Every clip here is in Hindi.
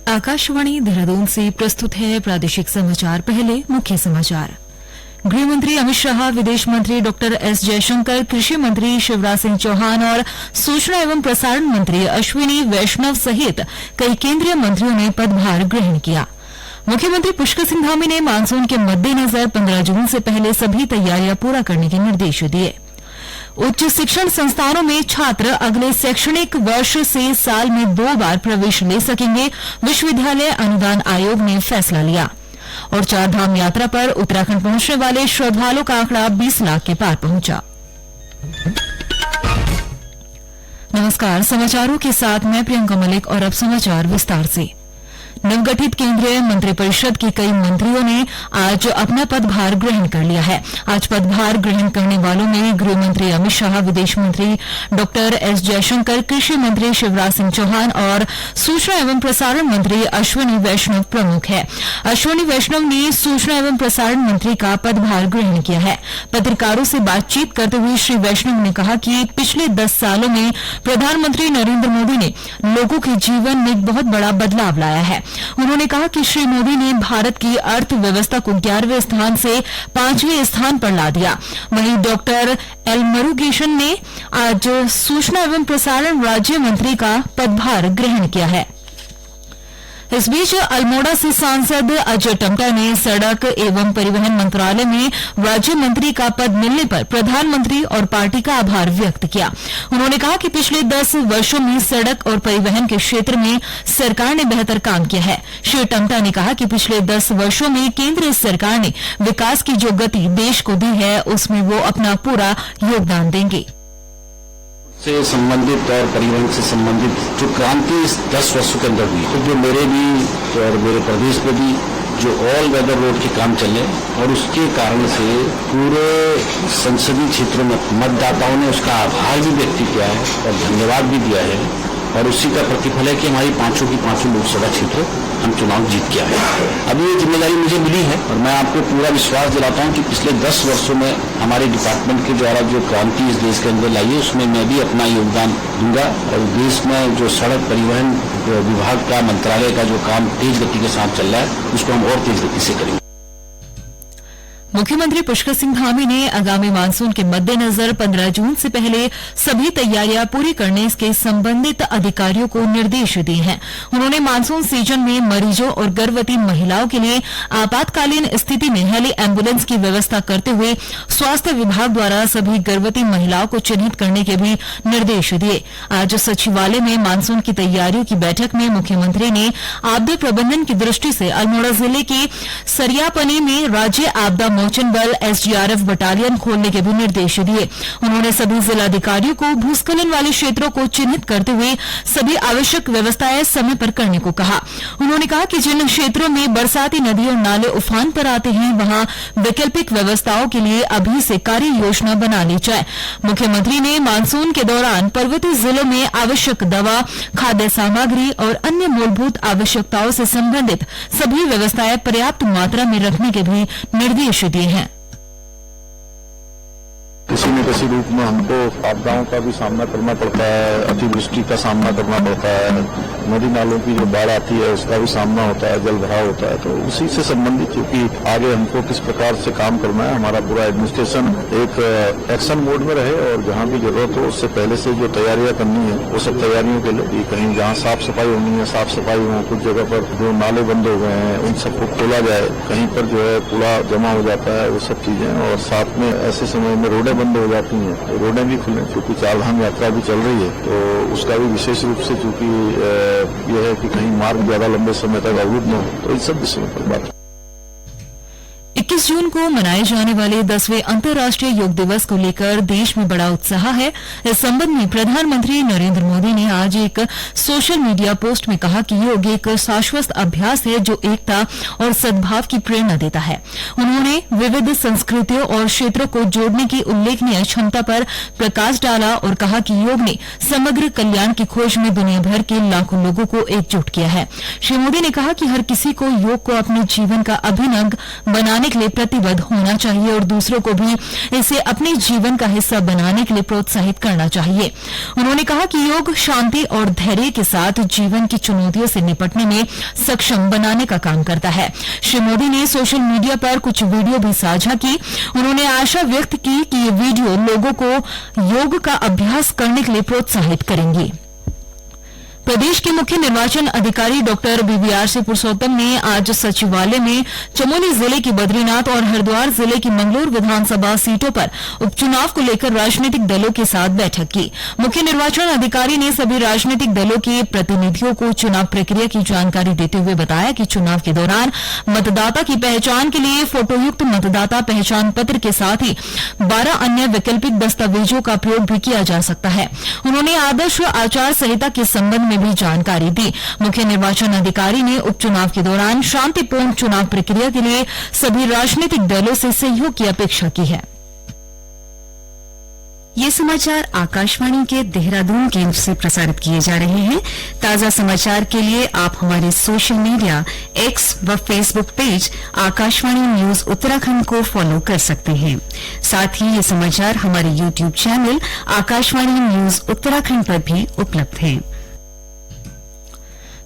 आकाशवाणी देहरादून से प्रस्तुत है प्रादेशिक समाचार। पहले मुख्य समाचार। गृह मंत्री अमित शाह, विदेश मंत्री डॉक्टर एस जयशंकर, कृषि मंत्री शिवराज सिंह चौहान और सूचना एवं प्रसारण मंत्री अश्विनी वैष्णव सहित कई केंद्रीय मंत्रियों ने पदभार ग्रहण किया। मुख्यमंत्री पुष्कर सिंह धामी ने मानसून के मद्देनजर 15 जून से पहले सभी तैयारियां पूरा करने के निर्देश दिए। उच्च शिक्षण संस्थानों में छात्र अगले शैक्षणिक वर्ष से साल में 2 बार प्रवेश ले सकेंगे, विश्वविद्यालय अनुदान आयोग ने फैसला लिया। और चारधाम यात्रा पर उत्तराखंड पहुंचने वाले श्रद्धालुओं का आंकड़ा 20 लाख के पार पहुंचा। नमस्कार, समाचारों के साथ मैं प्रियंका मलिक और अब समाचार विस्तार से। नवगठित केंद्रीय मंत्रिपरिषद के कई मंत्रियों ने आज अपना पदभार ग्रहण कर लिया है। आज पदभार ग्रहण करने वालों में गृह मंत्री अमित शाह, विदेश मंत्री डॉक्टर एस जयशंकर, कृषि मंत्री शिवराज सिंह चौहान और सूचना एवं प्रसारण मंत्री अश्विनी वैष्णव प्रमुख है। अश्विनी वैष्णव ने सूचना एवं प्रसारण मंत्री का पदभार ग्रहण किया है। पत्रकारों से बातचीत करते हुए श्री वैष्णव ने कहा कि पिछले 10 सालों में प्रधानमंत्री नरेंद्र मोदी ने लोगों के जीवन में एक बहुत बड़ा बदलाव लाया है। उन्होंने कहा कि श्री मोदी ने भारत की अर्थव्यवस्था को 11वें स्थान से 5वें स्थान पर ला दिया। वहीं डॉक्टर एल मुरुगेशन ने आज सूचना एवं प्रसारण राज्य मंत्री का पदभार ग्रहण किया है। इस बीच अल्मोड़ा से सांसद अजय टम्टा ने सड़क एवं परिवहन मंत्रालय में राज्य मंत्री का पद मिलने पर प्रधानमंत्री और पार्टी का आभार व्यक्त किया। उन्होंने कहा कि पिछले 10 वर्षों में सड़क और परिवहन के क्षेत्र में सरकार ने बेहतर काम किया है। श्री टम्टा ने कहा कि पिछले 10 वर्षों में केंद्र सरकार ने विकास की जो गति देश को दी है, उसमें वो अपना पूरा योगदान देंगे। से संबंधित और परिवहन से संबंधित जो क्रांति इस 10 वर्षों के अंदर हुई, तो जो मेरे भी और मेरे प्रदेश में भी जो ऑल वेदर रोड के काम चले और उसके कारण से पूरे संसदीय क्षेत्रों में मतदाताओं ने उसका आभार भी व्यक्त किया है और धन्यवाद भी दिया है। और उसी का प्रतिफल है कि हमारी पांचों लोकसभा क्षेत्र हम चुनाव जीत के आए। अभी ये जिम्मेदारी मुझे मिली है और मैं आपको पूरा विश्वास दिलाता हूं कि पिछले 10 वर्षों में हमारे डिपार्टमेंट के द्वारा जो क्रांति इस देश के अंदर लाई है, उसमें मैं भी अपना योगदान दूंगा और देश में जो सड़क परिवहन विभाग का मंत्रालय का जो काम तेज गति के साथ चल रहा है, उसको हम और तेज गति से करेंगे। मुख्यमंत्री पुष्कर सिंह धामी ने आगामी मानसून के मद्देनजर 15 जून से पहले सभी तैयारियां पूरी करने के संबंधित अधिकारियों को निर्देश दिए हैं। उन्होंने मानसून सीजन में मरीजों और गर्भवती महिलाओं के लिए आपातकालीन स्थिति में हेली एम्बुलेंस की व्यवस्था करते हुए स्वास्थ्य विभाग द्वारा सभी गर्भवती महिलाओं को चिन्हित करने के भी निर्देश दिए। आज सचिवालय में मानसून की तैयारियों की बैठक में मुख्यमंत्री ने आपदा प्रबंधन की दृष्टि से अल्मोड़ा जिले के सरियापनी में राज्य आपदा मोचन बल एसडीआरएफ बटालियन खोलने के भी निर्देश दिए। उन्होंने सभी जिलाधिकारियों को भूस्खलन वाले क्षेत्रों को चिन्हित करते हुए सभी आवश्यक व्यवस्थाएं समय पर करने को कहा। उन्होंने कहा कि जिन क्षेत्रों में बरसाती नदी और नाले उफान पर आते हैं, वहां वैकल्पिक व्यवस्थाओं के लिए अभी से कार्य योजना बना ली जाए। मुख्यमंत्री ने मानसून के दौरान पर्वतीय जिलों में आवश्यक दवा, खाद्य सामग्री और अन्य मूलभूत आवश्यकताओं से संबंधित सभी व्यवस्थाएं पर्याप्त मात्रा में रखने के भी निर्देश दिए हैं। किसी न किसी रूप में हमको आपदाओं का भी सामना करना पड़ता है, अतिवृष्टि का सामना करना पड़ता है, नदी नालों की जो बाढ़ आती है उसका भी सामना होता है, जल भराव होता है। तो उसी से संबंधित क्योंकि आगे हमको किस प्रकार से काम करना है, हमारा पूरा एडमिनिस्ट्रेशन एक एक्शन मोड में रहे और जहां भी जरूरत हो उससे पहले से जो तैयारियां करनी है वो सब तैयारियों के लिए कहीं जहां साफ सफाई होनी है साफ सफाई हो, कुछ जगह पर जो नाले बंद हो गए हैं उन सबको खोला जाए, कहीं पर जो है कूड़ा जमा हो जाता है वो सब चीजें, और साथ में ऐसे समय में रोडें बंद हो जाती हैं तो रोडें भी खुलें। क्योंकि चारधाम यात्रा भी चल रही है तो उसका भी विशेष रूप से चूंकि यह है कि कहीं मार्ग ज्यादा लंबे समय तक अवरुद्ध न हो, तो इन सब विषयों पर बात। 21 जून को मनाए जाने वाले 10वें अंतर्राष्ट्रीय योग दिवस को लेकर देश में बड़ा उत्साह है। इस संबंध में प्रधानमंत्री नरेंद्र मोदी ने आज एक सोशल मीडिया पोस्ट में कहा कि योग एक शाश्वत अभ्यास है जो एकता और सद्भाव की प्रेरणा देता है। उन्होंने विविध संस्कृतियों और क्षेत्रों को जोड़ने की उल्लेखनीय क्षमता पर प्रकाश डाला और कहा कि योग ने समग्र कल्याण की खोज में दुनिया भर के लाखों लोगों को एकजुट किया है। श्री मोदी ने कहा कि हर किसी को योग को अपने जीवन का अभिन्न अंग बनाने के लिए प्रतिबद्ध होना चाहिए और दूसरों को भी इसे अपने जीवन का हिस्सा बनाने के लिए प्रोत्साहित करना चाहिए। उन्होंने कहा कि योग शांति और धैर्य के साथ जीवन की चुनौतियों से निपटने में सक्षम बनाने का काम करता है। श्री मोदी ने सोशल मीडिया पर कुछ वीडियो भी साझा की। उन्होंने आशा व्यक्त की कि ये वीडियो लोगों को योग का अभ्यास करने के लिए प्रोत्साहित करेंगी। प्रदेश के मुख्य निर्वाचन अधिकारी डॉक्टर बीवीआरसी पुरुषोत्तम ने आज सचिवालय में चमोली जिले की बद्रीनाथ और हरिद्वार जिले की मंगलूर विधानसभा सीटों पर उपचुनाव को लेकर राजनीतिक दलों के साथ बैठक की। मुख्य निर्वाचन अधिकारी ने सभी राजनीतिक दलों के प्रतिनिधियों को चुनाव प्रक्रिया की जानकारी देते हुए बताया कि चुनाव के दौरान मतदाता की पहचान के लिए फोटोयुक्त मतदाता पहचान पत्र के साथ ही 12 अन्य वैकल्पिक दस्तावेजों का प्रयोग भी किया जा सकता है। उन्होंने आदर्श आचार संहिता के संबंध में भी जानकारी दी। मुख्य निर्वाचन अधिकारी ने उपचुनाव के दौरान शांतिपूर्ण चुनाव प्रक्रिया के लिए सभी राजनीतिक दलों से सहयोग की अपेक्षा की है। ये समाचार आकाशवाणी के देहरादून केंद्र से प्रसारित किए जा रहे हैं। ताजा समाचार के लिए आप हमारे सोशल मीडिया एक्स व Facebook page Akashvani news Uttarakhand को फॉलो कर सकते हैं। साथ ही ये समाचार हमारे YouTube channel Akashvani news Uttarakhand पर भी उपलब्ध हैं।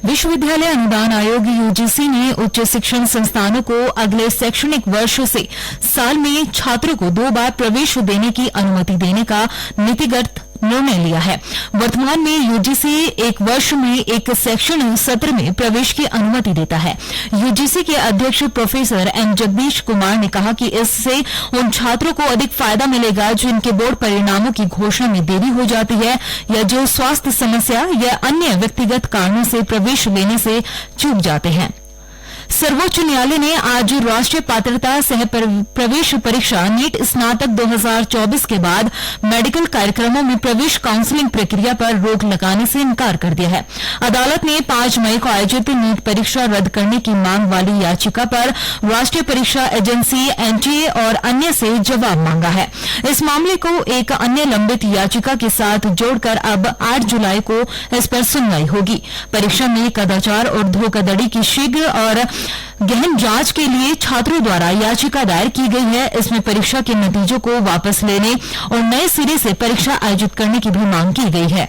विश्वविद्यालय अनुदान आयोग यूजीसी ने उच्च शिक्षण संस्थानों को अगले शैक्षणिक वर्ष से साल में छात्रों को 2 बार प्रवेश देने की अनुमति देने का नीतिगत निर्णय लिया है। वर्तमान में यूजीसी एक वर्ष में एक शैक्षणिक सत्र में प्रवेश की अनुमति देता है। यूजीसी के अध्यक्ष प्रोफेसर एम जगदीश कुमार ने कहा कि इससे उन छात्रों को अधिक फायदा मिलेगा जिनके बोर्ड परिणामों की घोषणा में देरी हो जाती है या जो स्वास्थ्य समस्या या अन्य व्यक्तिगत कारणों से प्रवेश लेने से चूक जाते हैं। सर्वोच्च न्यायालय ने आज राष्ट्रीय पात्रता सह प्रवेश परीक्षा नीट स्नातक 2024 के बाद मेडिकल कार्यक्रमों में प्रवेश काउंसलिंग प्रक्रिया पर रोक लगाने से इनकार कर दिया है। अदालत ने 5 मई को आयोजित नीट परीक्षा रद्द करने की मांग वाली याचिका पर राष्ट्रीय परीक्षा एजेंसी एनटीए और अन्य से जवाब मांगा है। इस मामले को एक अन्य लंबित याचिका के साथ जोड़कर अब 8 जुलाई को इस पर सुनवाई होगी। परीक्षा में कदाचार और धोखाधड़ी की शीघ्र और गहन जांच के लिए छात्रों द्वारा याचिका दायर की गई है। इसमें परीक्षा के नतीजों को वापस लेने और नए सिरे से परीक्षा आयोजित करने की भी मांग की गई है।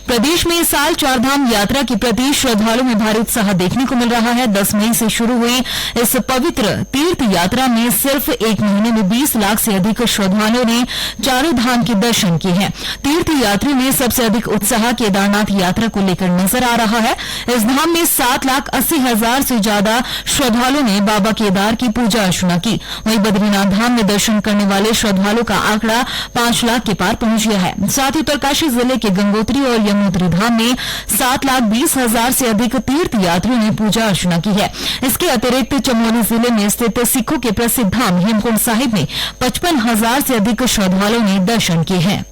प्रदेश में इस साल चारधाम यात्रा के प्रति श्रद्धालुओं में भारी उत्साह देखने को मिल रहा है। 10 मई से शुरू हुई इस पवित्र तीर्थ यात्रा में सिर्फ एक महीने में 20 लाख से अधिक श्रद्धालुओं ने चारों धाम के दर्शन किए हैं। तीर्थ यात्री में सबसे अधिक उत्साह केदारनाथ यात्रा को लेकर नजर आ रहा है। इस धाम में 7,80,000 से ज्यादा श्रद्धालुओं ने बाबा केदार की पूजा अर्चना की। वहीं बद्रीनाथ धाम में दर्शन करने वाले श्रद्धालुओं का आंकड़ा 5 लाख के पार पहुंच गया है। साथ ही उत्तरकाशी जिले के गंगोत्री और यमुनोत्री धाम में 7,20,000 से अधिक तीर्थ यात्रियों ने पूजा अर्चना की है। इसके अतिरिक्त चमोली जिले में स्थित सिखों के प्रसिद्ध धाम हेमकुंड साहिब में 55,000 से अधिक श्रद्धालुओं ने दर्शन किए हैं।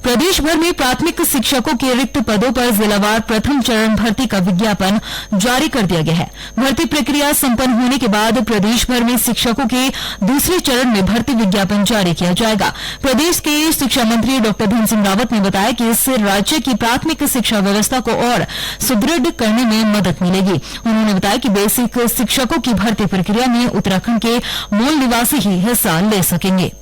प्रदेश भर में प्राथमिक शिक्षकों के रिक्त पदों पर जिलावार प्रथम चरण भर्ती का विज्ञापन जारी कर दिया गया है। भर्ती प्रक्रिया संपन्न होने के बाद प्रदेश भर में शिक्षकों के दूसरे चरण में भर्ती विज्ञापन जारी किया जाएगा। प्रदेश के शिक्षा मंत्री डॉ धन सिंह रावत ने बताया कि इससे राज्य की प्राथमिक शिक्षा व्यवस्था को और सुदृढ़ करने में मदद मिलेगी। उन्होंने बताया कि बेसिक शिक्षकों की भर्ती प्रक्रिया में उत्तराखंड के मूल निवासी ही हिस्सा ले सकेंगे।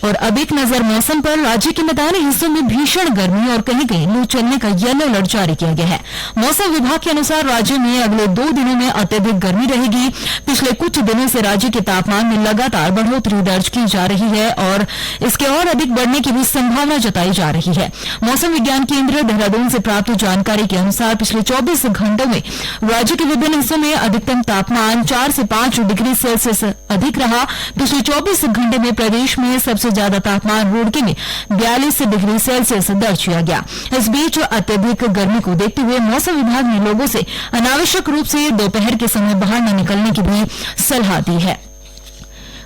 और अब एक नजर मौसम पर। राज्य के मैदानी हिस्सों में भीषण गर्मी और कहीं कहीं लू चलने का येलो अलर्ट जारी किया गया है। मौसम विभाग के अनुसार राज्य में अगले 2 दिनों में अत्यधिक गर्मी रहेगी। पिछले कुछ दिनों से राज्य के तापमान में लगातार बढ़ोतरी दर्ज की जा रही है और इसके और अधिक बढ़ने की भी संभावना जताई जा रही है। मौसम विज्ञान केंद्र देहरादून से प्राप्त जानकारी के अनुसार पिछले 24 घंटों में राज्य के विभिन्न हिस्सों में अधिकतम तापमान 4 से 5 डिग्री सेल्सियस अधिक रहा। पिछले 24 घंटे में प्रदेश में सबसे ज्यादा तापमान रुड़की में 42 डिग्री सेल्सियस दर्ज किया गया। इस बीच अत्यधिक गर्मी को देखते हुए मौसम विभाग ने लोगों से अनावश्यक रूप से दोपहर के समय बाहर न निकलने की भी सलाह दी है।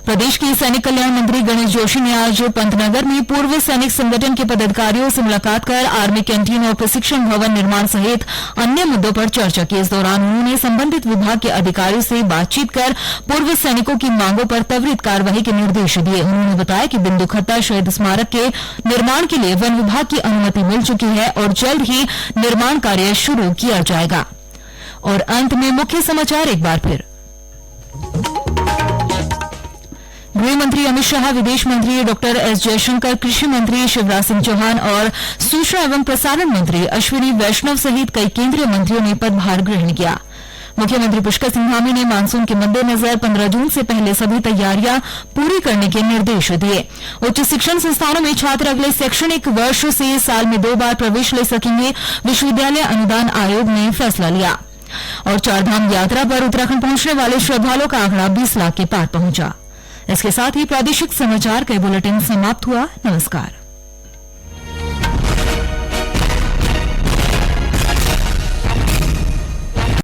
प्रदेश के सैनिक कल्याण मंत्री गणेश जोशी ने आज पंतनगर में पूर्व सैनिक संगठन के पदाधिकारियों से मुलाकात कर आर्मी कैंटीन और प्रशिक्षण भवन निर्माण सहित अन्य मुद्दों पर चर्चा की। इस दौरान उन्होंने संबंधित विभाग के अधिकारियों से बातचीत कर पूर्व सैनिकों की मांगों पर त्वरित कार्यवाही के निर्देश दिए। उन्होंने बताया कि बिंदु खत्ता शहीद स्मारक के निर्माण के लिए वन विभाग की अनुमति मिल चुकी है और जल्द ही निर्माण कार्य शुरू किया जाएगा। और अंत में मुख्य समाचार एक बार फिर। गृह मंत्री अमित शाह, विदेश मंत्री डॉक्टर एस जयशंकर, कृषि मंत्री शिवराज सिंह चौहान और सूचना एवं प्रसारण मंत्री अश्विनी वैष्णव सहित कई केंद्रीय मंत्रियों ने पदभार ग्रहण किया। मुख्यमंत्री पुष्कर सिंह धामी ने मानसून के मद्देनजर 15 जून से पहले सभी तैयारियां पूरी करने के निर्देश दिए। उच्च शिक्षण संस्थानों में छात्र अगले शैक्षणिक वर्ष से साल में 2 बार प्रवेश ले सकेंगे, विश्वविद्यालय अनुदान आयोग ने फैसला लिया। और चारधाम यात्रा पर उत्तराखंड पहुंचने वाले श्रद्धालुओं का आंकड़ा 20 लाख के पार पहुंचा। इसके साथ ही प्रादेशिक समाचार का बुलेटिन समाप्त हुआ। नमस्कार।